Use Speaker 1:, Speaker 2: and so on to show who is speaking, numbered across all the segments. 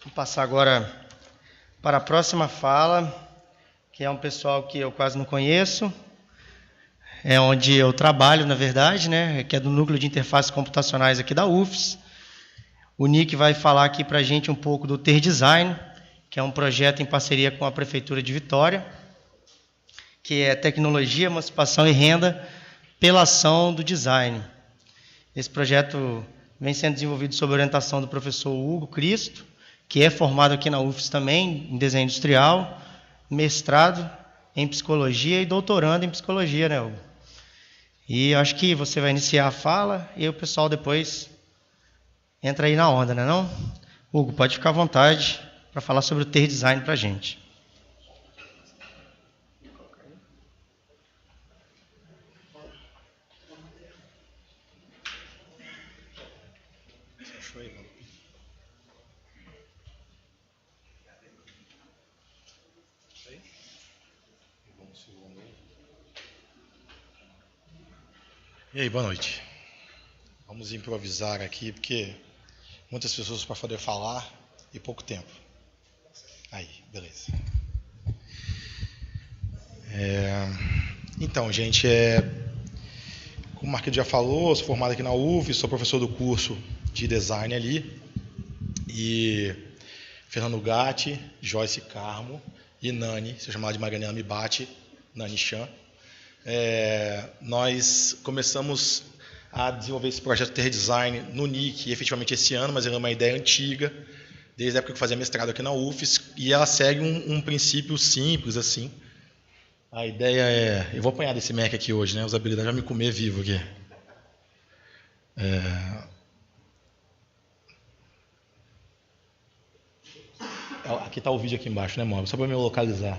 Speaker 1: Vou passar agora para a próxima fala, que é um pessoal que eu quase não conheço. É onde eu trabalho, na verdade, né? Que é do Núcleo de Interfaces Computacionais aqui da UFES. O Nick vai falar aqui para a gente um pouco do Ter Design, que é um projeto em parceria com a Prefeitura de Vitória, que é tecnologia, emancipação e renda pela ação do design. Esse projeto vem sendo desenvolvido sob orientação do professor Hugo Cristo, que é formado aqui na UFES também, em desenho industrial, mestrado em psicologia e doutorando em psicologia, né, Hugo? E acho que você vai iniciar a fala e o pessoal depois entra aí na onda, né, não? Hugo, pode ficar à vontade para falar sobre o Ter Design para a gente.
Speaker 2: E aí, boa noite. Vamos improvisar aqui, porque muitas pessoas para poder falar e pouco tempo. Aí, beleza. Então, gente, como o Marquinhos já falou, sou formado aqui na UFES, sou professor do curso de design ali. E Fernando Gatti, Joyce Carmo e Nani, se eu chamar de Mariana me bate, Nani Chan. Nós começamos a desenvolver esse projeto Ter Design no NIC efetivamente esse ano, mas ela é uma ideia antiga, desde a época que eu fazia mestrado aqui na UFES, e ela segue um princípio simples, assim. A ideia é... Eu vou apanhar desse Mac aqui hoje, né? A usabilidade vai me comer vivo aqui. Aqui está o vídeo aqui embaixo, né, Móvel? Só para me localizar.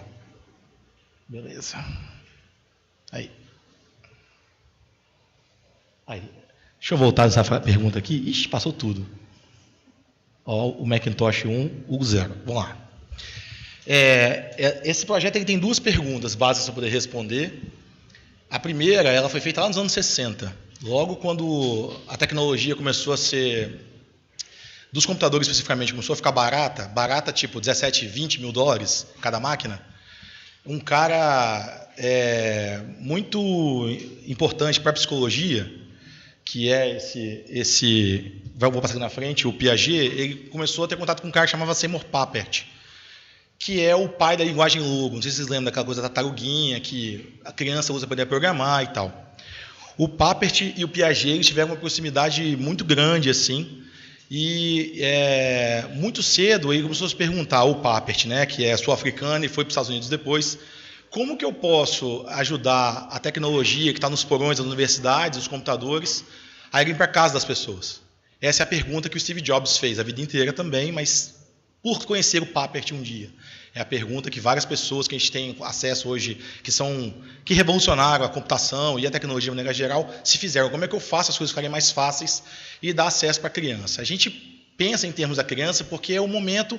Speaker 2: Beleza. Aí. Deixa eu voltar nessa pergunta aqui. Ixi, passou tudo. Ó, o Macintosh 1, o 0. Vamos lá. Esse projeto ele tem duas perguntas básicas para poder responder. A primeira, ela foi feita lá nos anos 60. Logo quando a tecnologia começou a ser... Dos computadores especificamente, começou a ficar barata tipo 17, 20 mil dólares cada máquina. Um cara muito importante para a psicologia, que é vou passar aqui na frente, o Piaget, ele começou a ter contato com um cara que chamava Seymour Papert, que é o pai da linguagem Logo. Não sei se vocês lembram daquela coisa da tartaruguinha, que a criança usa para poder programar e tal. O Papert e o Piaget eles tiveram uma proximidade muito grande, assim, e muito cedo ele começou a se perguntar, o Papert, né, que é sul-africano e foi para os Estados Unidos depois, como que eu posso ajudar a tecnologia que está nos porões das universidades, dos computadores, a ir para casa das pessoas? Essa é a pergunta que o Steve Jobs fez a vida inteira também, mas por conhecer o Papert um dia. É a pergunta que várias pessoas que a gente tem acesso hoje, que revolucionaram a computação e a tecnologia de maneira geral, se fizeram. Como é que eu faço as coisas ficarem mais fáceis e dar acesso para a criança? A gente pensa em termos da criança porque é o momento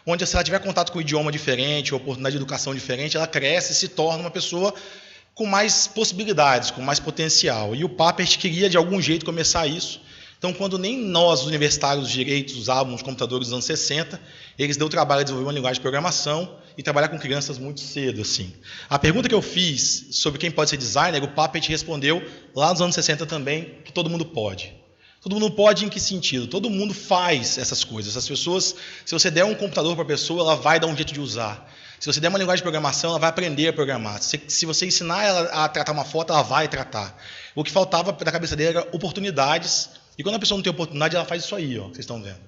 Speaker 2: onde, se ela tiver contato com um idioma diferente, oportunidade de educação diferente, ela cresce e se torna uma pessoa com mais possibilidades, com mais potencial. E o Papert queria, de algum jeito, começar isso. Então, quando nem nós, os universitários de direito, usávamos os computadores dos anos 60, eles deu trabalho a desenvolver uma linguagem de programação e trabalhar com crianças muito cedo, assim. A pergunta que eu fiz sobre quem pode ser designer, o Papert respondeu lá nos anos 60 também, que todo mundo pode. Todo mundo pode em que sentido? Todo mundo faz essas coisas. As pessoas, se você der um computador para a pessoa, ela vai dar um jeito de usar. Se você der uma linguagem de programação, ela vai aprender a programar. Se você ensinar ela a tratar uma foto, ela vai tratar. O que faltava na cabeça dele era oportunidades. E quando a pessoa não tem oportunidade, ela faz isso aí, ó, que vocês estão vendo.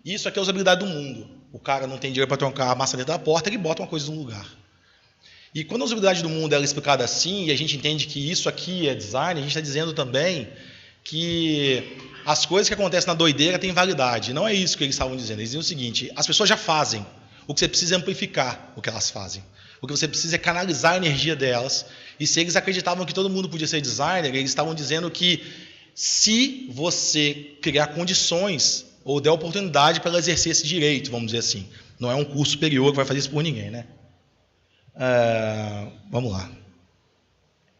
Speaker 2: Isso aqui é a usabilidade do mundo. O cara não tem dinheiro para trocar a maçaneta da porta, ele bota uma coisa no lugar. E quando a usabilidade do mundo é explicada assim, e a gente entende que isso aqui é design, a gente está dizendo também que as coisas que acontecem na doideira têm validade. Não é isso que eles estavam dizendo. Eles diziam o seguinte: as pessoas já fazem. O que você precisa é amplificar o que elas fazem. O que você precisa é canalizar a energia delas. E se eles acreditavam que todo mundo podia ser designer, eles estavam dizendo que se você criar condições ou der oportunidade para ela exercer esse direito, vamos dizer assim. Não é um curso superior que vai fazer isso por ninguém, né? Vamos lá.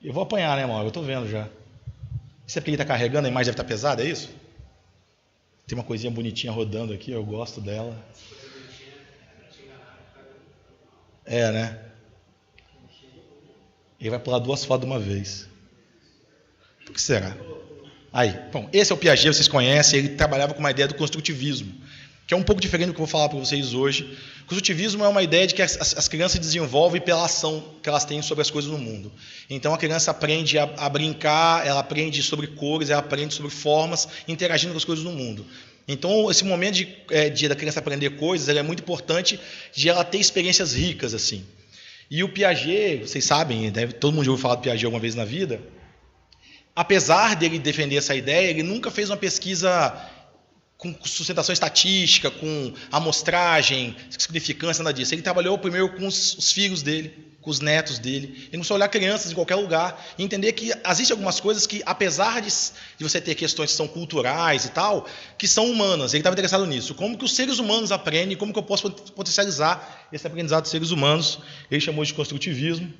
Speaker 2: Eu vou apanhar, né, Mauro? Eu estou vendo já. Isso é porque ele está carregando, a imagem deve estar pesada, é isso? Tem uma coisinha bonitinha rodando aqui, eu gosto dela. É, né? Ele vai pular 2 fotos de uma vez. O que será? Aí, bom, esse é o Piaget, vocês conhecem, ele trabalhava com uma ideia do construtivismo, que é um pouco diferente do que eu vou falar para vocês hoje. O construtivismo é uma ideia de que as crianças desenvolvem pela ação que elas têm sobre as coisas no mundo. Então a criança aprende a brincar, ela aprende sobre cores, ela aprende sobre formas, interagindo com as coisas no mundo. Então esse momento da criança aprender coisas é muito importante, de ela ter experiências ricas assim. E o Piaget, vocês sabem, todo mundo já ouviu falar do Piaget alguma vez na vida. Apesar dele defender essa ideia, ele nunca fez uma pesquisa com sustentação estatística, com amostragem, significância, nada disso. Ele trabalhou primeiro com os filhos dele, com os netos dele. Ele começou a olhar crianças em qualquer lugar e entender que existem algumas coisas que, apesar de você ter questões que são culturais e tal, que são humanas. Ele estava interessado nisso. Como que os seres humanos aprendem, como que eu posso potencializar esse aprendizado dos seres humanos. Ele chamou de construtivismo.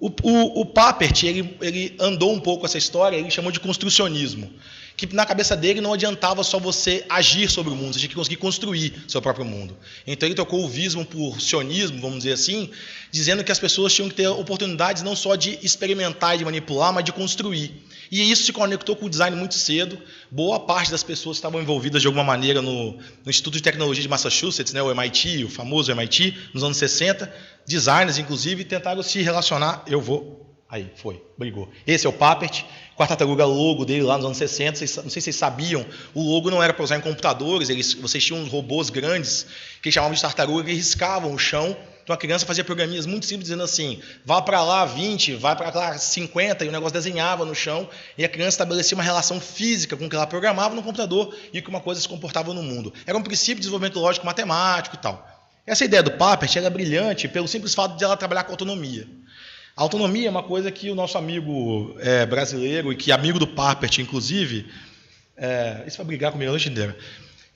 Speaker 2: O Papert, ele andou um pouco essa história, ele chamou de construcionismo, que na cabeça dele não adiantava só você agir sobre o mundo, você tinha que conseguir construir seu próprio mundo. Então ele trocou o vismo por sionismo, vamos dizer assim, dizendo que as pessoas tinham que ter oportunidades não só de experimentar e de manipular, mas de construir. E isso se conectou com o design muito cedo. Boa parte das pessoas que estavam envolvidas de alguma maneira no Instituto de Tecnologia de Massachusetts, né, o MIT, o famoso MIT, nos anos 60, designers, inclusive, tentaram se relacionar. Aí, brigou. Esse é o Papert, com a tartaruga logo dele lá nos anos 60. Não sei se vocês sabiam, o logo não era para usar em computadores, vocês tinham robôs grandes que eles chamavam de tartaruga e riscavam o chão. Então a criança fazia programinhas muito simples, dizendo assim, vá para lá 20, vai para lá 50, e o negócio desenhava no chão, e a criança estabelecia uma relação física com o que ela programava no computador e como uma coisa se comportava no mundo. Era um princípio de desenvolvimento lógico matemático e tal. Essa ideia do Papert era brilhante pelo simples fato de ela trabalhar com autonomia. A autonomia é uma coisa que o nosso amigo brasileiro, e que é amigo do Papert, inclusive, isso vai brigar comigo a noite inteira,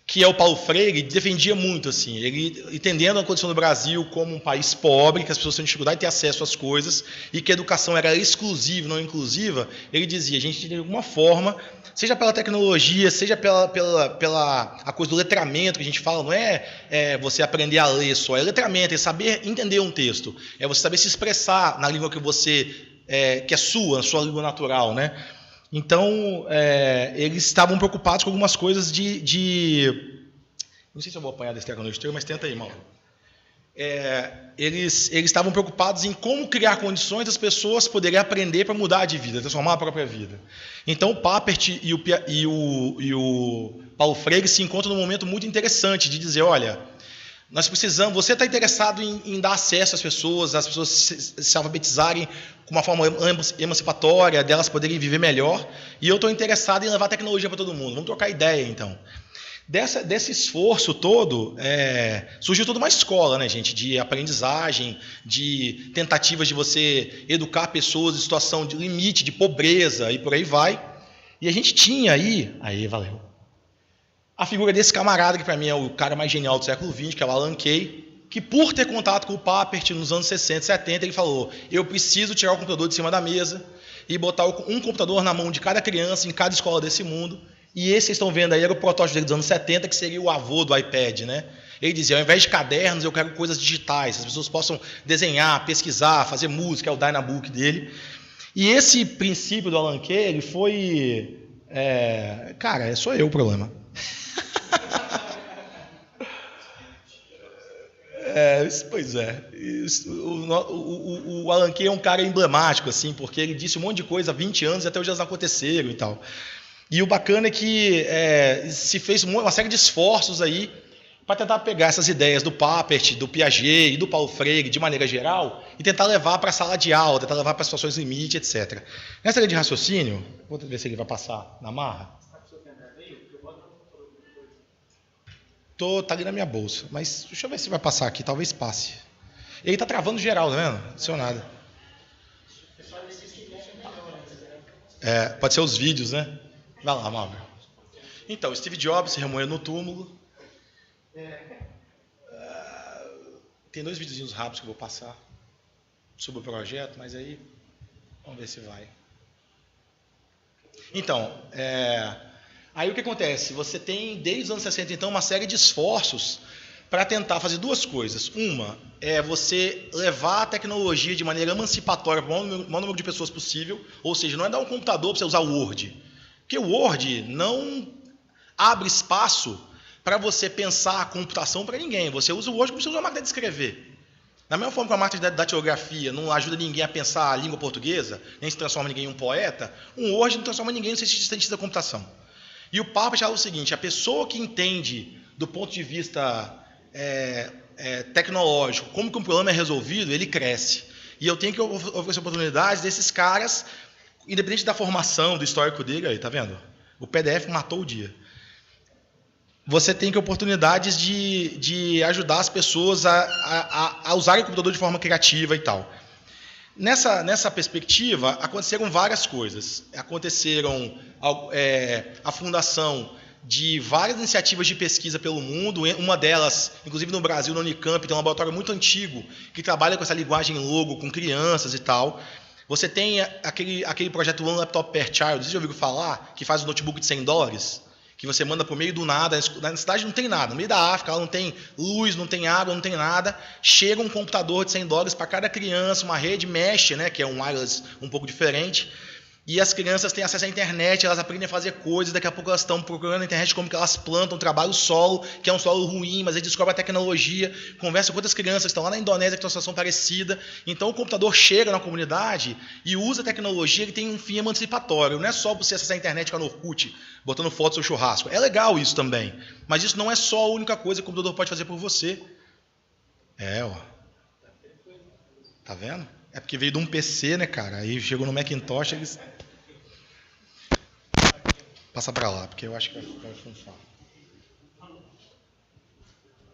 Speaker 2: que é o Paulo Freire, defendia muito, assim, ele entendendo a condição do Brasil como um país pobre, que as pessoas têm dificuldade de ter acesso às coisas, e que a educação era exclusiva, não inclusiva, ele dizia, a gente de alguma forma, seja pela tecnologia, seja pela a coisa do letramento que a gente fala, não é você aprender a ler só, é letramento, é saber entender um texto, é você saber se expressar na língua que que é sua língua natural, né? Então, eles estavam preocupados com algumas coisas não sei se eu vou apanhar desse treco no exterior, mas tenta aí, Mauro. Eles estavam preocupados em como criar condições das pessoas poderem aprender para mudar de vida, transformar a própria vida. Então, o Papert e o Paulo Freire se encontram num momento muito interessante de dizer, olha, nós precisamos, você está interessado em dar acesso às pessoas se alfabetizarem com uma forma emancipatória, delas poderem viver melhor, e eu estou interessado em levar tecnologia para todo mundo. Vamos trocar ideia, então. Desse esforço todo, surgiu toda uma escola, né, gente, de aprendizagem, de tentativas de você educar pessoas em situação de limite, de pobreza, e por aí vai. E a gente tinha aí valeu, a figura desse camarada, que para mim é o cara mais genial do século XX, que é o Alan Kay, que por ter contato com o Papert nos anos 60, 70, ele falou, eu preciso tirar o computador de cima da mesa e botar um computador na mão de cada criança, em cada escola desse mundo, e esse que vocês estão vendo aí era o protótipo dele dos anos 70, que seria o avô do iPad, né? Ele dizia, ao invés de cadernos, eu quero coisas digitais, as pessoas possam desenhar, pesquisar, fazer música, é o Dynabook dele. E esse princípio do Alan Kay, ele foi... sou eu o problema. Pois é. O Alan Kay é um cara emblemático, assim, porque ele disse um monte de coisa há 20 anos e até hoje elas não aconteceram e tal. E o bacana é que se fez uma série de esforços aí para tentar pegar essas ideias do Papert, do Piaget e do Paulo Freire, de maneira geral, e tentar levar para a sala de aula, tentar levar para situações limite, etc. Nessa linha de raciocínio, vou ver se ele vai passar na marra. Tá ali na minha bolsa, mas deixa eu ver se vai passar aqui, talvez passe. Ele está travando geral, tá vendo? Não sei nada. Pode ser os vídeos, né? Vai lá, Mauro. Então, Steve Jobs se remoeu no túmulo. Tem 2 videozinhos rápidos que eu vou passar sobre o projeto, mas aí vamos ver se vai. Então, aí o que acontece? Você tem, desde os anos 60, então, uma série de esforços para tentar fazer duas coisas. Uma é você levar a tecnologia de maneira emancipatória para o maior número de pessoas possível, ou seja, não é dar um computador para você usar o Word, porque o Word não abre espaço para você pensar a computação para ninguém. Você usa o Word como se usa uma máquina de escrever. Da mesma forma que a máquina de datilografia não ajuda ninguém a pensar a língua portuguesa, nem se transforma ninguém em um poeta, um Word não transforma ninguém no cientista da computação. E o Papert fala o seguinte: a pessoa que entende do ponto de vista tecnológico como que um problema é resolvido, ele cresce. E eu tenho que oferecer oportunidades desses caras, independente da formação, do histórico dele, aí, tá vendo? O PDF matou o dia. Você tem que oportunidades de ajudar as pessoas a usarem o computador de forma criativa e tal. Nessa perspectiva, aconteceram várias coisas. Aconteceram a fundação de várias iniciativas de pesquisa pelo mundo. Uma delas, inclusive no Brasil, no Unicamp, tem um laboratório muito antigo que trabalha com essa linguagem logo, com crianças e tal. Você tem aquele projeto One Laptop Per Child, vocês já ouviram falar? Que faz um notebook de $100, que você manda por meio do nada. Na cidade não tem nada, no meio da África, ela não tem luz, não tem água, não tem nada. Chega um computador de $100 para cada criança, uma rede mesh, né, que é um wireless um pouco diferente. E as crianças têm acesso à internet, elas aprendem a fazer coisas, daqui a pouco elas estão procurando na internet como que elas plantam, trabalham o solo, que é um solo ruim, mas aí descobrem a tecnologia, conversa com outras crianças que estão lá na Indonésia, que tem uma situação parecida. Então o computador chega na comunidade e usa a tecnologia que tem um fim emancipatório. Não é só você acessar a internet com a Orkut, botando foto do seu churrasco. É legal isso também, mas isso não é só a única coisa que o computador pode fazer por você. Tá vendo? É porque veio de um PC, né, cara? Aí chegou no Macintosh, eles... Passa para lá, porque eu acho que vai funcionar.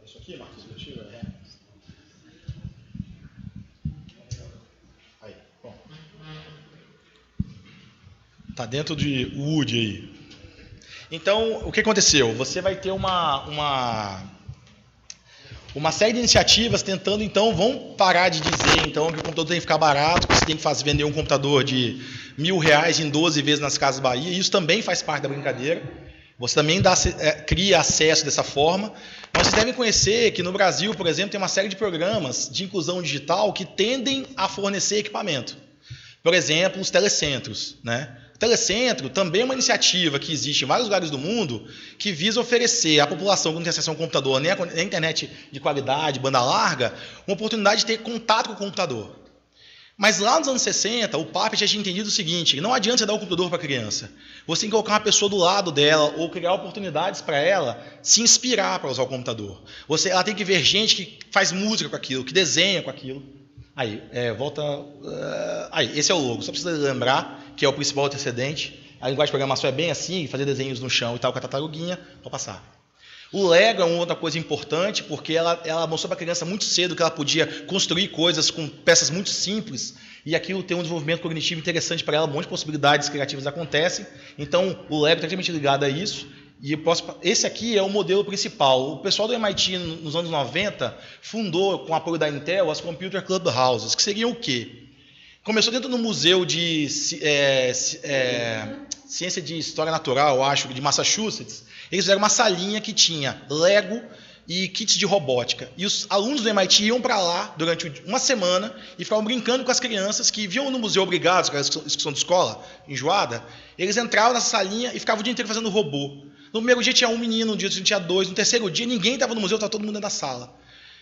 Speaker 2: É isso aqui, Marcos? Aí, bom. Tá dentro de Wood aí. Então, o que aconteceu? Você vai ter uma série de iniciativas tentando, então, vão parar de dizer, então, que o computador tem que ficar barato, que você tem que vender um computador de R$1.000 em 12 vezes nas Casas Bahia. Isso também faz parte da brincadeira. Você também cria acesso dessa forma. Mas vocês devem conhecer que no Brasil, por exemplo, tem uma série de programas de inclusão digital que tendem a fornecer equipamento. Por exemplo, os telecentros, né? O telecentro também é uma iniciativa que existe em vários lugares do mundo que visa oferecer à população que não tem acesso a um computador, nem a internet de qualidade, banda larga, uma oportunidade de ter contato com o computador. Mas lá nos anos 60, o Papert já tinha entendido o seguinte: não adianta você dar um computador para a criança. Você tem que colocar uma pessoa do lado dela ou criar oportunidades para ela se inspirar para usar o computador. Ela tem que ver gente que faz música com aquilo, que desenha com aquilo. Aí, volta... Aí, esse é o logo. Só precisa lembrar que é o principal antecedente. A linguagem de programação é bem assim, fazer desenhos no chão e tal, com a tartaruguinha, pode passar. O Lego é uma outra coisa importante, porque ela mostrou para a criança muito cedo que ela podia construir coisas com peças muito simples, e aquilo tem um desenvolvimento cognitivo interessante para ela, um monte de possibilidades criativas acontecem. Então, o Lego está diretamente ligado a isso. E esse aqui é o modelo principal. O pessoal do MIT, nos anos 90, fundou, com o apoio da Intel, as Computer Clubhouses, que seriam o quê? Começou dentro do Museu de Ciência de História Natural, acho, de Massachusetts. Eles fizeram uma salinha que tinha Lego e kits de robótica. E os alunos do MIT iam para lá durante uma semana e ficavam brincando com as crianças que viam no museu obrigados, com a excursão de escola, enjoada. Eles entravam nessa salinha e ficavam o dia inteiro fazendo robô. No primeiro dia tinha um menino, no dia seguinte tinha dois, no terceiro dia ninguém estava no museu, estava todo mundo dentro da sala.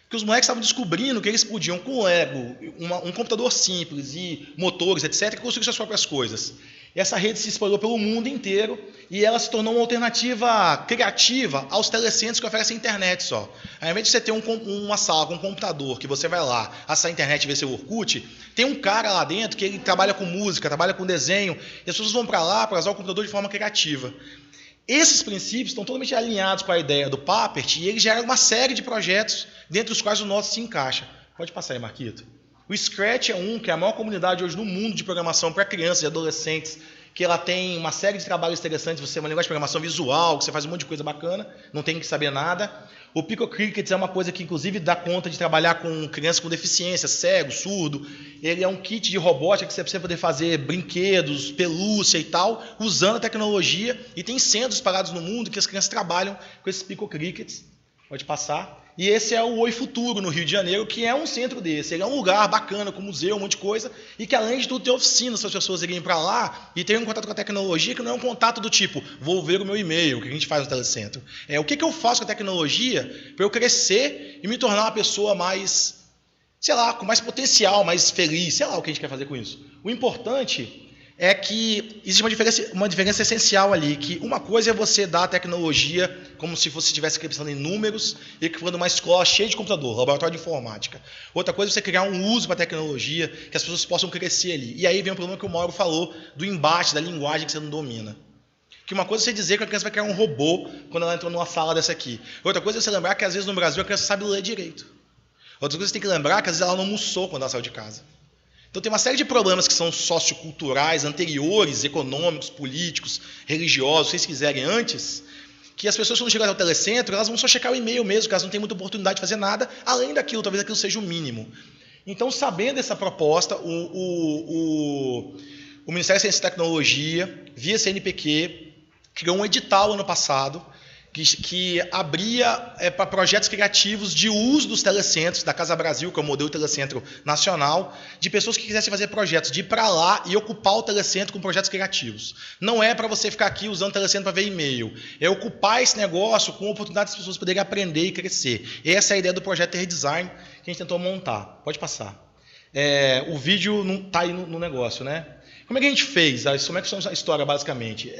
Speaker 2: Porque os moleques estavam descobrindo que eles podiam, com Lego, um computador simples e motores, etc., construir suas próprias coisas. E essa rede se espalhou pelo mundo inteiro e ela se tornou uma alternativa criativa aos telecentros que oferecem internet só. Ao invés de você ter uma sala com um computador, que você vai lá, acessar a internet e ver seu Orkut, tem um cara lá dentro que ele trabalha com música, trabalha com desenho, e as pessoas vão para lá para usar o computador de forma criativa. Esses princípios estão totalmente alinhados com a ideia do Papert e ele gera uma série de projetos, dentre os quais o nosso se encaixa. Pode passar aí, Marquito. O Scratch é que é a maior comunidade hoje no mundo de programação para crianças e adolescentes, que ela tem uma série de trabalhos interessantes. Você é uma linguagem de programação visual, que você faz um monte de coisa bacana, não tem que saber nada. O Pico Crickets é uma coisa que, inclusive, dá conta de trabalhar com crianças com deficiência, cego, surdo. Ele é um kit de robótica que você precisa poder fazer brinquedos, pelúcia e tal, usando a tecnologia. E tem centros espalhados no mundo que as crianças trabalham com esses Pico Crickets. Pode passar. E esse é o Oi Futuro, no Rio de Janeiro, que é um centro desse. Ele é um lugar bacana, com museu, um monte de coisa, e que, além de tudo, tem oficinas para as pessoas irem para lá e terem um contato com a tecnologia, que não é um contato do tipo, vou ver o meu e-mail, o que a gente faz no telecentro. É o que eu faço com a tecnologia para eu crescer e me tornar uma pessoa mais, sei lá, com mais potencial, mais feliz, sei lá o que a gente quer fazer com isso. O importante é que existe uma diferença essencial ali, que uma coisa é você dar a tecnologia como se você estivesse pensando em números e criando uma escola cheia de computador, laboratório de informática. Outra coisa é você criar um uso para a tecnologia, que as pessoas possam crescer ali. E aí vem o problema que o Mauro falou, do embate, da linguagem que você não domina. Que uma coisa é você dizer que a criança vai criar um robô quando ela entrou numa sala dessa aqui. Outra coisa é você lembrar que às vezes no Brasil a criança sabe ler direito. Outra coisa você tem que lembrar que às vezes ela não almoçou quando ela saiu de casa. Então tem uma série de problemas que são socioculturais, anteriores, econômicos, políticos, religiosos, se vocês quiserem antes, que as pessoas quando chegam ao telecentro, elas vão só checar o e-mail mesmo, porque elas não têm muita oportunidade de fazer nada, além daquilo, talvez aquilo seja o mínimo. Então, sabendo essa proposta, o Ministério da Ciência e Tecnologia, via CNPq, criou um edital ano passado, que abria para projetos criativos de uso dos telecentros, da Casa Brasil, que é o modelo telecentro nacional, de pessoas que quisessem fazer projetos, de ir para lá e ocupar o telecentro com projetos criativos. Não é para você ficar aqui usando o telecentro para ver e-mail, é ocupar esse negócio com a oportunidade das pessoas poderem aprender e crescer. Essa é a ideia do projeto Redesign que a gente tentou montar. Pode passar. O vídeo não está aí no negócio, né? Como é que a gente fez? Como é que funciona a história, basicamente?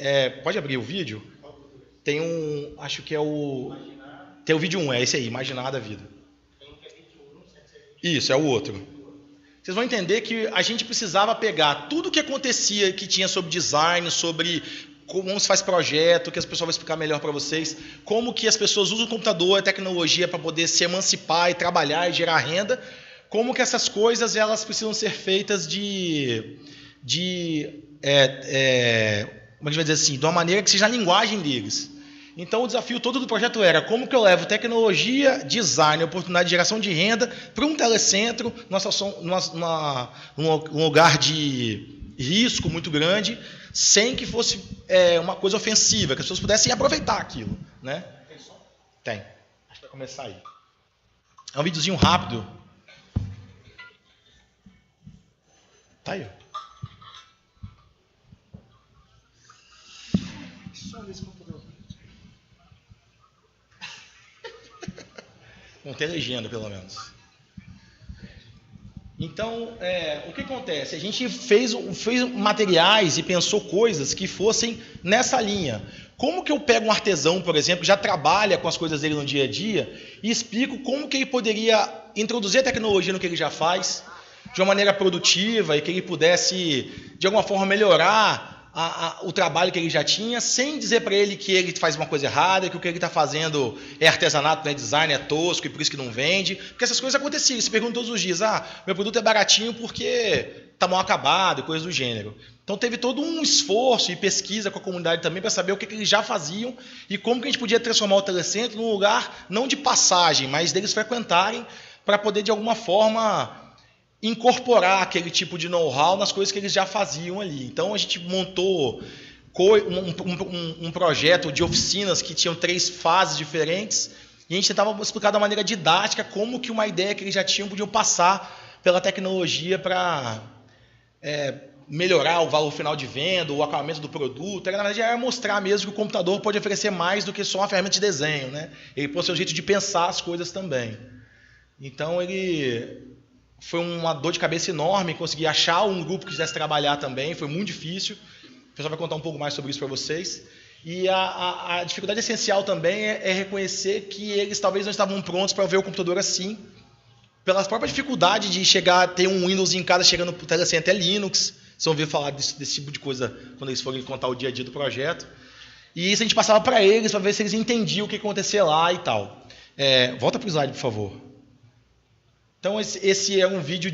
Speaker 2: Pode abrir o vídeo? Tem acho que é o... Tem o vídeo 1, é esse aí, Imaginar da Vida. Isso, é o outro. Vocês vão entender que a gente precisava pegar tudo o que acontecia, que tinha sobre design, sobre como se faz projeto, que as pessoas vão explicar melhor para vocês, como que as pessoas usam o computador, a tecnologia para poder se emancipar e trabalhar e gerar renda, como que essas coisas elas precisam ser feitas como é que a gente vai dizer assim, de uma maneira que seja a linguagem deles. Então o desafio todo do projeto era como que eu levo tecnologia, design, oportunidade de geração de renda para um telecentro, num lugar de risco muito grande, sem que fosse uma coisa ofensiva, que as pessoas pudessem aproveitar aquilo. Né? Tem som? Tem. Acho que vai começar aí. É um videozinho rápido. Tá aí, ó. Não tem legenda, pelo menos. Então, o que acontece? A gente fez materiais e pensou coisas que fossem nessa linha. Como que eu pego um artesão, por exemplo, que já trabalha com as coisas dele no dia a dia, e explico como que ele poderia introduzir a tecnologia no que ele já faz, de uma maneira produtiva, e que ele pudesse, de alguma forma, melhorar o trabalho que ele já tinha, sem dizer para ele que ele faz uma coisa errada, que o que ele está fazendo é artesanato, não é design, é tosco e por isso que não vende. Porque essas coisas aconteciam. Eles se perguntam todos os dias, meu produto é baratinho porque está mal acabado e coisas do gênero. Então teve todo um esforço e pesquisa com a comunidade também para saber o que eles já faziam e como que a gente podia transformar o telecentro num lugar não de passagem, mas deles frequentarem para poder de alguma forma incorporar aquele tipo de know-how nas coisas que eles já faziam ali. Então a gente montou um projeto de oficinas que tinham 3 fases diferentes e a gente tentava explicar da maneira didática como que uma ideia que eles já tinham podiam passar pela tecnologia para melhorar o valor final de venda, o acabamento do produto. Na verdade, era mostrar mesmo que o computador pode oferecer mais do que só uma ferramenta de desenho. Né? Ele pode ser um jeito de pensar as coisas também. Então foi uma dor de cabeça enorme conseguir achar um grupo que quisesse trabalhar também, foi muito difícil. O pessoal vai contar um pouco mais sobre isso para vocês. E a dificuldade essencial também é reconhecer que eles talvez não estavam prontos para ver o computador assim, pela própria dificuldade de chegar a ter um Windows em casa chegando para o telecentro Linux. Vocês vão ver falar desse tipo de coisa quando eles forem contar o dia a dia do projeto. E isso a gente passava para eles para ver se eles entendiam o que acontecia lá e tal. Volta para o slide, por favor. Então esse é um vídeo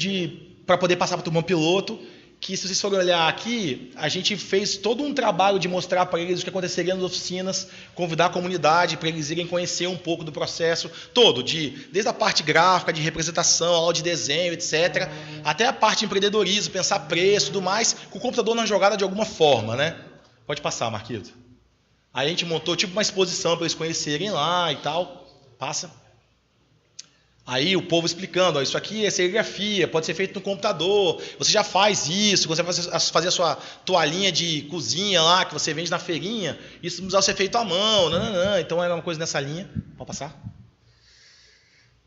Speaker 2: para poder passar para a turma piloto, que se vocês forem olhar aqui, a gente fez todo um trabalho de mostrar para eles o que aconteceria nas oficinas, convidar a comunidade para eles irem conhecer um pouco do processo todo, desde a parte gráfica, de representação, aula de desenho, etc., até a parte de empreendedorismo, pensar preço e tudo mais, com o computador na jogada de alguma forma. Né? Pode passar, Marquito. Aí a gente montou tipo uma exposição para eles conhecerem lá e tal. Passa. Aí o povo explicando, ó, isso aqui é serigrafia, pode ser feito no computador, você já faz isso, você vai fazer a sua toalhinha de cozinha lá, que você vende na feirinha, isso não precisa ser feito à mão, não. Então era uma coisa nessa linha. Pode passar?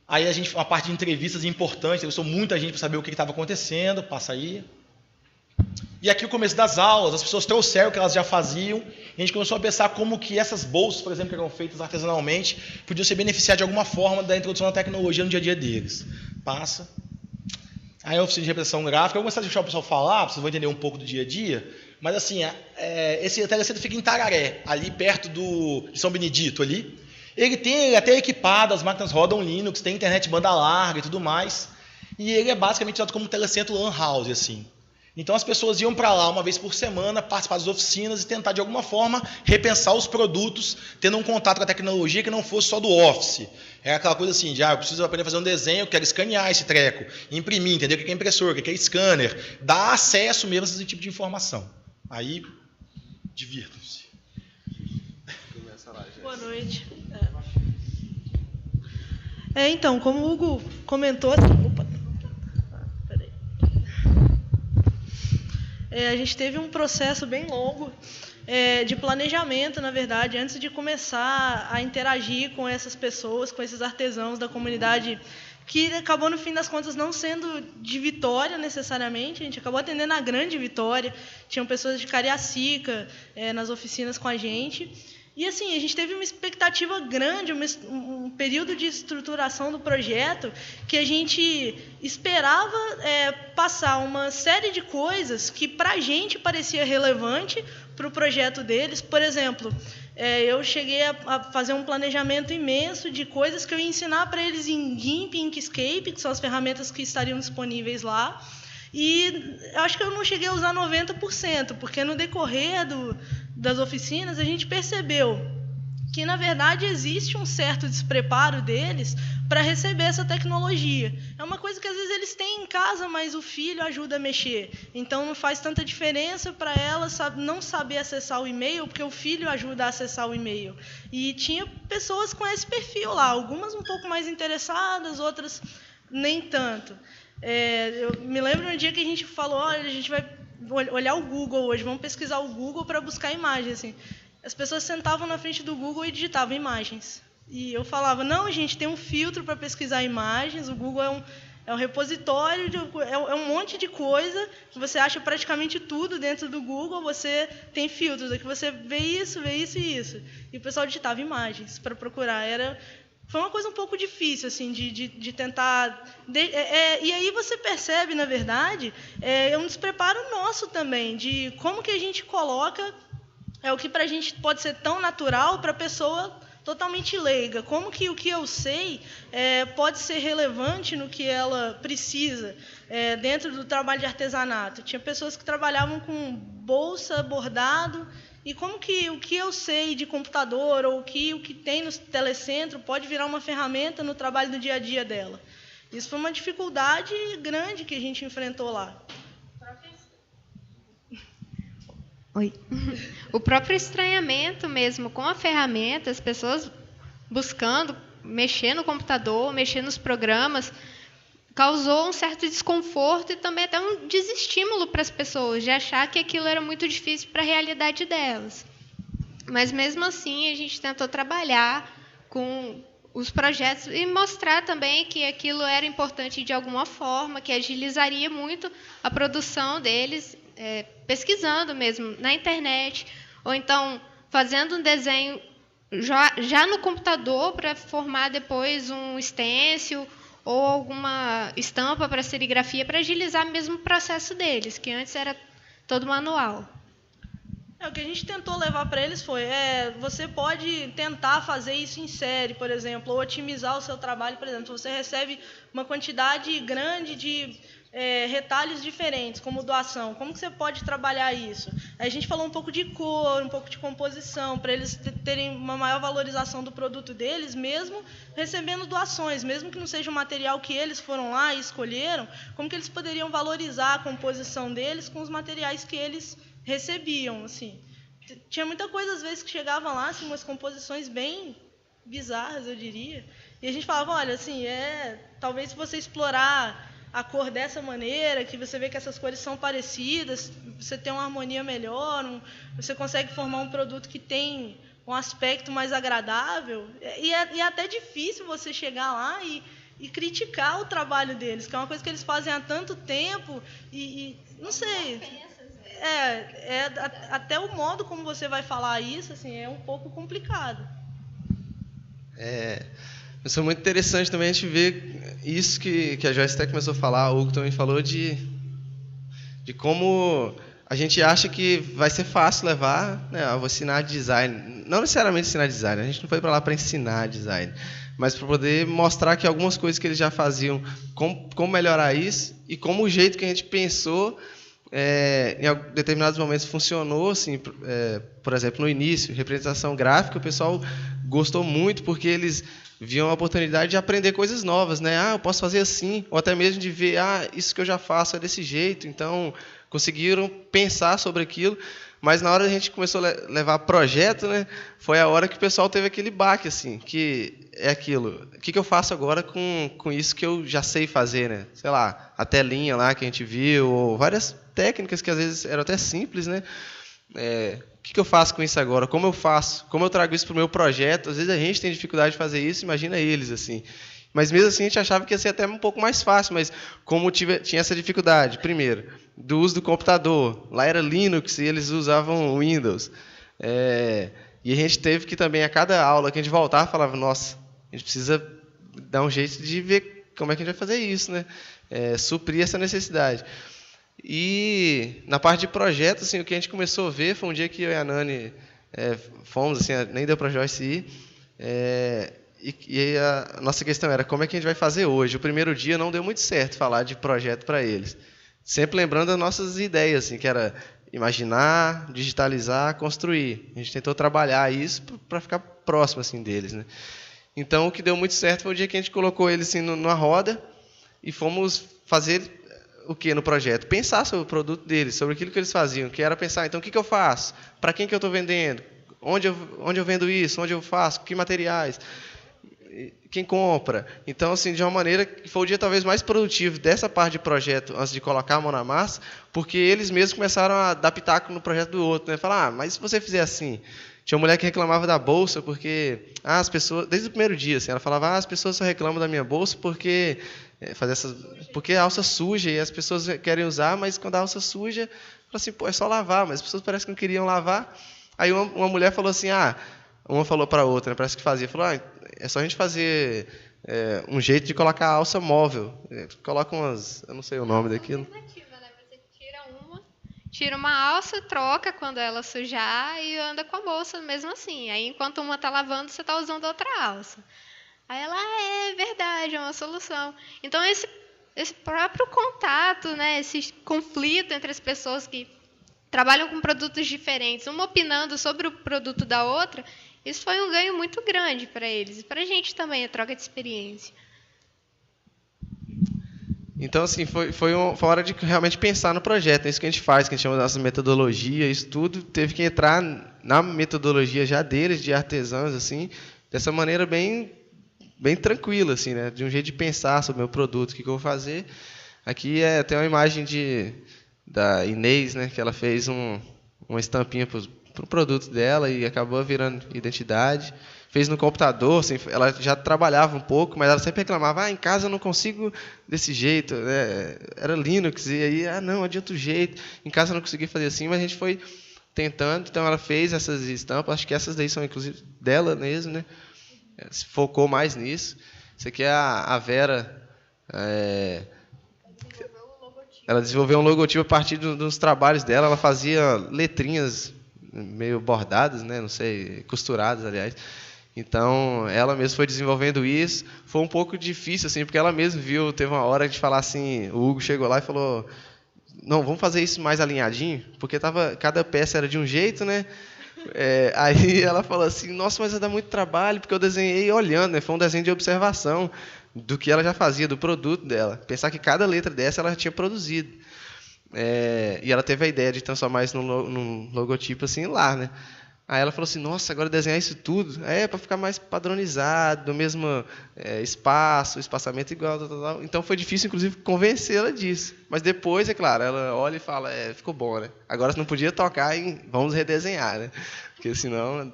Speaker 2: Aí uma parte de entrevistas importante, eu sou muita gente para saber o que estava acontecendo, passa aí. E aqui o começo das aulas, as pessoas trouxeram o que elas já faziam, e a gente começou a pensar como que essas bolsas, por exemplo, que eram feitas artesanalmente, podiam se beneficiar de alguma forma da introdução da tecnologia no dia a dia deles. Passa. Aí a oficina de representação gráfica, eu vou começar a deixar o pessoal falar, vocês vão entender um pouco do dia a dia, mas assim, esse telecentro fica em Tararé, ali perto de São Benedito, ali. Ele é até equipado, as máquinas rodam Linux, tem internet banda larga e tudo mais, e ele é basicamente usado como um telecentro LAN house, assim. Então as pessoas iam para lá uma vez por semana, participar das oficinas e tentar de alguma forma repensar os produtos, tendo um contato com a tecnologia que não fosse só do Office. Era aquela coisa assim, eu preciso aprender a fazer um desenho, eu quero escanear esse treco, imprimir, entender o que é impressor, o que é scanner, dar acesso mesmo a esse tipo de informação. Aí, divirtam-se.
Speaker 3: Boa noite. Então, como o Hugo comentou... a gente teve um processo bem longo de planejamento, na verdade, antes de começar a interagir com essas pessoas, com esses artesãos da comunidade, que acabou, no fim das contas, não sendo de Vitória, necessariamente. A gente acabou atendendo a grande Vitória. Tinham pessoas de Cariacica nas oficinas com a gente. E, assim, a gente teve uma expectativa grande, um período de estruturação do projeto que a gente esperava passar uma série de coisas que, para a gente, parecia relevante para o projeto deles. Por exemplo, eu cheguei a fazer um planejamento imenso de coisas que eu ia ensinar para eles em GIMP e Inkscape, que são as ferramentas que estariam disponíveis lá. E acho que eu não cheguei a usar 90%, porque no decorrer das oficinas a gente percebeu que, na verdade, existe um certo despreparo deles para receber essa tecnologia. É uma coisa que, às vezes, eles têm em casa, mas o filho ajuda a mexer. Então, não faz tanta diferença para ela não saber acessar o e-mail, porque o filho ajuda a acessar o e-mail. E tinha pessoas com esse perfil lá, algumas um pouco mais interessadas, outras nem tanto. Eu me lembro um dia que a gente falou, olha, a gente vai olhar o Google hoje, vamos pesquisar o Google para buscar imagens. Assim. As pessoas sentavam na frente do Google e digitavam imagens. E eu falava, não, gente, tem um filtro para pesquisar imagens, o Google é um repositório, é um monte de coisa, você acha praticamente tudo dentro do Google, você tem filtros, aqui você vê isso e isso. E o pessoal digitava imagens para procurar. Foi uma coisa um pouco difícil, assim, de tentar... e aí você percebe, na verdade, um despreparo nosso também, de como que a gente coloca o que para a gente pode ser tão natural para a pessoa totalmente leiga. Como que o que eu sei pode ser relevante no que ela precisa dentro do trabalho de artesanato. Tinha pessoas que trabalhavam com bolsa, bordado... E como que o que eu sei de computador ou o que tem no telecentro pode virar uma ferramenta no trabalho do dia a dia dela? Isso foi uma dificuldade grande que a gente enfrentou lá.
Speaker 4: Oi. O próprio estranhamento mesmo com a ferramenta, as pessoas buscando mexer no computador, mexer nos programas, causou um certo desconforto e também até um desestímulo para as pessoas, de achar que aquilo era muito difícil para a realidade delas. Mas, mesmo assim, a gente tentou trabalhar com os projetos e mostrar também que aquilo era importante de alguma forma, que agilizaria muito a produção deles, pesquisando mesmo na internet, ou então fazendo um desenho já no computador para formar depois um stencil ou alguma estampa para serigrafia, para agilizar mesmo o processo deles, que antes era todo manual.
Speaker 3: O que a gente tentou levar para eles foi, você pode tentar fazer isso em série, por exemplo, ou otimizar o seu trabalho, por exemplo, você recebe uma quantidade grande de retalhos diferentes, como doação, como que você pode trabalhar isso? Aí a gente falou um pouco de cor, um pouco de composição, para eles terem uma maior valorização do produto deles, mesmo recebendo doações, mesmo que não seja um material que eles foram lá e escolheram, como que eles poderiam valorizar a composição deles com os materiais que eles recebiam, assim. Tinha muita coisa, às vezes, que chegava lá, assim, umas composições bem bizarras, eu diria. E a gente falava, olha, assim, talvez se você explorar a cor dessa maneira, que você vê que essas cores são parecidas, você tem uma harmonia melhor, você consegue formar um produto que tem um aspecto mais agradável. E é até difícil você chegar lá e criticar o trabalho deles, que é uma coisa que eles fazem há tanto tempo e não sei. Até o modo como você vai falar isso, assim, é um pouco complicado.
Speaker 5: Isso é muito interessante também a gente ver isso que a Joyce até começou a falar, o Hugo também falou de como a gente acha que vai ser fácil levar, né, eu vou ensinar design. Não necessariamente ensinar design, a gente não foi para lá para ensinar design, mas para poder mostrar que algumas coisas que eles já faziam, como melhorar isso, e como o jeito que a gente pensou, em determinados momentos funcionou, assim, por exemplo, no início, representação gráfica, o pessoal gostou muito, porque eles viam a oportunidade de aprender coisas novas, né? Eu posso fazer assim, ou até mesmo de ver, isso que eu já faço é desse jeito, então conseguiram pensar sobre aquilo, mas na hora a gente começou a levar projeto, né? Foi a hora que o pessoal teve aquele baque, assim, que é aquilo, o que eu faço agora com isso que eu já sei fazer, né? Sei lá, a telinha lá que a gente viu, ou várias técnicas que às vezes eram até simples, né? O que eu faço com isso agora? Como eu faço? Como eu trago isso para o meu projeto? Às vezes a gente tem dificuldade de fazer isso, imagina eles, assim. Mas mesmo assim a gente achava que ia ser até um pouco mais fácil, mas como tinha essa dificuldade, primeiro, do uso do computador, lá era Linux e eles usavam Windows. E a gente teve que também, a cada aula que a gente voltava, falava, nossa, a gente precisa dar um jeito de ver como é que a gente vai fazer isso, né? Suprir essa necessidade. E na parte de projeto, assim, o que a gente começou a ver foi um dia que eu e a Nani fomos, assim, nem deu para a Joyce ir, e a nossa questão era como é que a gente vai fazer hoje. O primeiro dia não deu muito certo falar de projeto para eles. Sempre lembrando as nossas ideias, assim, que era imaginar, digitalizar, construir. A gente tentou trabalhar isso para ficar próximo, assim, deles, né? Então, o que deu muito certo foi o dia que a gente colocou eles assim, numa roda e fomos fazer o que no projeto? Pensar sobre o produto deles, sobre aquilo que eles faziam, que era pensar, então, o que eu faço? Para quem que eu estou vendendo? Onde eu vendo isso? Onde eu faço? Que materiais? Quem compra? Então, assim, de uma maneira que foi o dia talvez mais produtivo dessa parte de projeto, antes de colocar a mão na massa, porque eles mesmos começaram a dar pitaco no projeto do outro, né? Falar, mas se você fizer assim... Tinha uma mulher que reclamava da bolsa, porque as pessoas, desde o primeiro dia, assim, ela falava, as pessoas só reclamam da minha bolsa porque porque a alça suja, e as pessoas querem usar, mas quando a alça suja, fala assim, é só lavar, mas as pessoas parecem que não queriam lavar. Aí uma mulher falou assim, uma falou para a outra, né, parece que fazia, falou, é só a gente fazer um jeito de colocar a alça móvel. Coloca umas, eu não sei o nome daquilo.
Speaker 4: Tira uma alça, troca quando ela sujar e anda com a bolsa mesmo assim. Aí, enquanto uma está lavando, você está usando outra alça. Aí ela, é verdade, é uma solução. Então, esse próprio contato, né, esse conflito entre as pessoas que trabalham com produtos diferentes, uma opinando sobre o produto da outra, isso foi um ganho muito grande para eles. E para a gente também, a troca de experiência.
Speaker 5: Então, assim, foi uma hora de realmente pensar no projeto. É isso que a gente faz, que a gente chama de nossa metodologia. Isso tudo teve que entrar na metodologia já deles, de artesãos, assim, dessa maneira bem tranquila, assim, né? De um jeito de pensar sobre o meu produto, o que eu vou fazer. Aqui tem uma imagem da Inês, né? Que ela fez uma estampinha para o produto dela e acabou virando identidade. Fez no computador, assim, ela já trabalhava um pouco, mas ela sempre reclamava, em casa eu não consigo desse jeito, né? Era Linux, e aí, não é de outro jeito, em casa eu não consegui fazer assim, mas a gente foi tentando, então ela fez essas estampas, acho que essas daí são inclusive dela mesmo, né? Se focou mais nisso. Isso aqui é a Vera, ela desenvolveu um logotipo a partir dos trabalhos dela, ela fazia letrinhas meio bordadas, né? Não sei, costuradas, aliás. Então, ela mesma foi desenvolvendo isso. Foi um pouco difícil, assim, porque ela mesma viu, teve uma hora de falar assim, o Hugo chegou lá e falou, não, vamos fazer isso mais alinhadinho, porque cada peça era de um jeito, né? Aí ela falou assim, nossa, mas vai dar muito trabalho, porque eu desenhei olhando, né? Foi um desenho de observação do que ela já fazia, do produto dela. Pensar que cada letra dessa ela já tinha produzido. E ela teve a ideia de transformar isso num logotipo assim lá, né? Aí ela falou assim, nossa, agora desenhar isso tudo é para ficar mais padronizado, no mesmo espaçamento igual, tal. Então foi difícil, inclusive, convencê-la disso. Mas depois, é claro, ela olha e fala, ficou bom, né? Agora você não podia tocar em vamos redesenhar, né? Porque senão...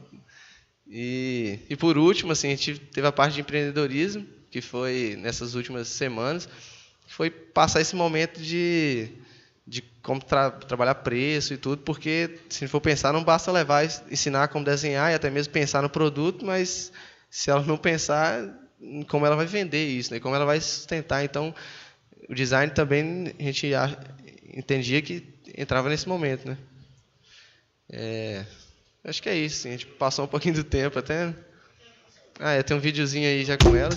Speaker 5: E por último, assim, a gente teve a parte de empreendedorismo, que foi nessas últimas semanas, foi passar esse momento de como trabalhar preço e tudo, porque se a gente for pensar, não basta ensinar como desenhar e até mesmo pensar no produto, mas se ela não pensar em como ela vai vender isso, né? Como ela vai sustentar. Então, o design também a gente entendia que entrava nesse momento, né? Acho que é isso, sim. A gente passou um pouquinho do tempo até. Tem um videozinho aí já com elas.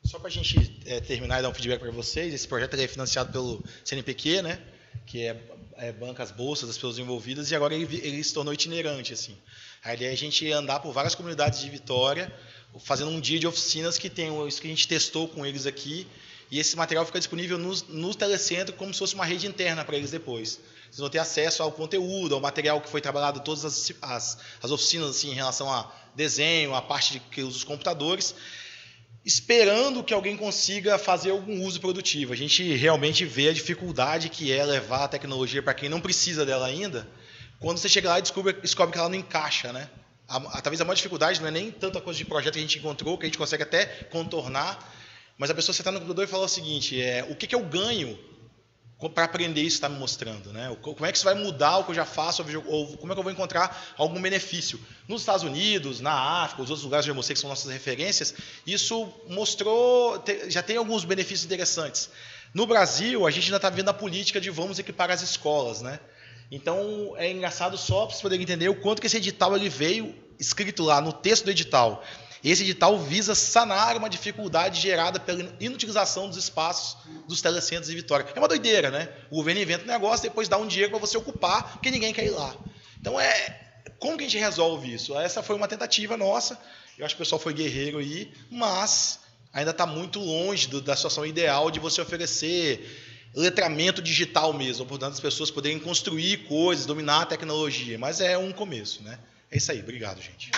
Speaker 2: Só para a gente terminar e dar um feedback para vocês, esse projeto é financiado pelo CNPq, né, que banca as bolsas das pessoas envolvidas, e agora ele se tornou itinerante. Assim. A ideia é a gente andar por várias comunidades de Vitória, fazendo um dia de oficinas que tem isso que a gente testou com eles aqui, e esse material fica disponível no telecentro como se fosse uma rede interna para eles depois. Vocês vão ter acesso ao conteúdo, ao material que foi trabalhado, todas as oficinas assim, em relação a desenho, a parte de que usa os computadores, esperando que alguém consiga fazer algum uso produtivo. A gente realmente vê a dificuldade que é levar a tecnologia para quem não precisa dela ainda, quando você chega lá e descobre que ela não encaixa, né? Talvez a maior dificuldade não é nem tanto a coisa de projeto que a gente encontrou, que a gente consegue até contornar, mas a pessoa sentar no computador e falar o seguinte, o que eu ganho para aprender isso que está me mostrando, né? Como é que isso vai mudar o que eu já faço, ou como é que eu vou encontrar algum benefício? Nos Estados Unidos, na África, os outros lugares que eu mostrei que são nossas referências, isso mostrou, já tem alguns benefícios interessantes. No Brasil, a gente ainda está vendo a política de vamos equipar as escolas, né? Então, é engraçado só para vocês poderem entender o quanto que esse edital ele veio escrito lá no texto do edital. Esse edital visa sanar uma dificuldade gerada pela inutilização dos espaços dos telecentros de Vitória. É uma doideira, né? O governo inventa um negócio, depois dá um dinheiro para você ocupar, porque ninguém quer ir lá. Então, como que a gente resolve isso? Essa foi uma tentativa nossa, eu acho que o pessoal foi guerreiro aí, mas ainda está muito longe da situação ideal de você oferecer letramento digital mesmo, portanto, as pessoas poderem construir coisas, dominar a tecnologia, mas é um começo, né? É isso aí, obrigado, gente.